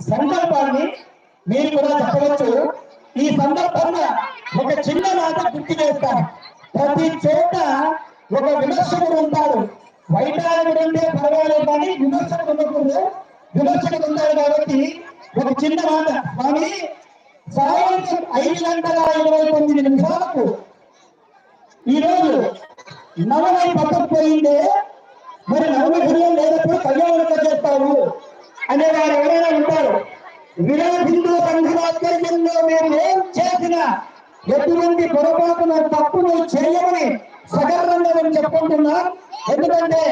సందర్భాన్ని మీరు కూడా చెప్పవచ్చు. ఈ సందర్భంగా ఒక చిన్న మాట గుర్తు చేస్తాను. ప్రతి చోట ఒక విమర్శకుడు ఉంటాడు. వైటాళుడు ఉంటే పర్వాలేదు కానీ విమర్శకుడు ఉండకూడదు. విమర్శకుడు ఉంటాడు కాబట్టి ఒక చిన్న మాట, స్వామి సాయంత్రం 5:29 ఈరోజు నవమై పట్టకపోయిందే, మరి నవమి గురువు లేనప్పుడు కళ్యాణం చేస్తావు అనేవారు ఎవరైనా ఉంటారు. విరాట్ హిందూ సంఘాధ్వర్యంలో మేము ఏం చేసినా ఎటువంటి పొరపాటున తప్పును చేయమని సగర్వంగా మేము చెప్పుకుంటున్నాం. ఎందుకంటే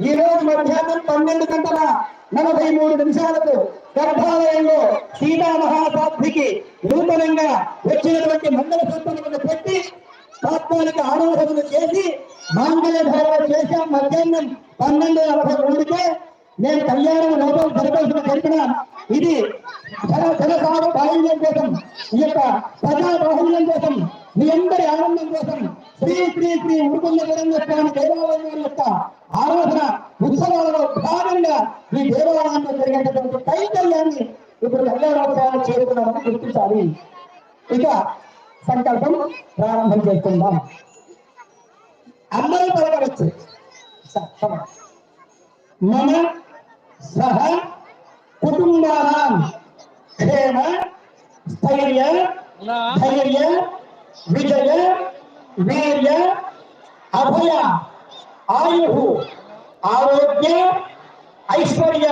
ఈ రోజు మధ్యాహ్నం 12:43 గర్భాలయంలో సీతా మహాసాధ్వికి నూతనంగా వచ్చినటువంటి మంగళసూత్రములను పెట్టి తాత్కాలిక ఆరోహణలు చేసి మాంగళ్య ధారణ చేశాం. మధ్యాహ్నం 12:42కే నేను కళ్యాణం లోపల జరగాల్సిన జరిపిన ఇది జనసాగ బాహుల్యం కోసం, ఈ యొక్క ప్రజా బాహుల్యం కోసం, మీ అందరి ఆనందం కోసం శ్రీ శ్రీ శ్రీ ఉడుకుల వీరంగ స్వామి దేవాలయం యొక్క ఆరాధన ఉత్సవాలలో భాగంగా ఈ దేవాలయంలో జరిగేటటువంటి కైంకర్యాన్ని ఇప్పుడు కళ్యాణోత్సవాలు చేరుకున్నామని గుర్తించాలి. ఇక సంకల్పం ప్రారంభం చేస్తున్నాం. అందరూ పలకవచ్చు. మమ సహ కుటుంబానాం క్షేమ స్థైర్య ధైర్య విజయ వీర్య అభయ ఆయు ఆరోగ్య ఐశ్వర్య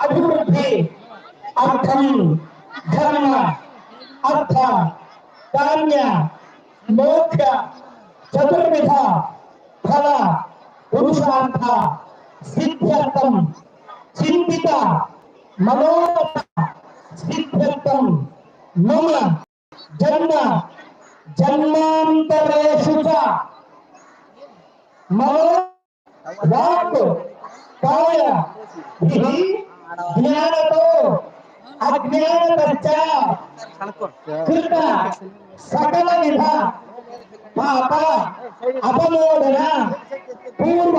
అభివృద్ధి అర్థం ధర్మ అర్థ ధాన్య మోక్ష చతుర్విధ ఫల పురుషార్థ సిద్ధ్యర్థం చింతిత మనోరథ సిద్ధ్యర్థం మమ జన్మ జన్మాంతరేషు చ మనో వాక్ కాయ జ్ఞానతో అజ్ఞానతశ్చ కృత సకల విధ పాప అపమోదన పూర్వ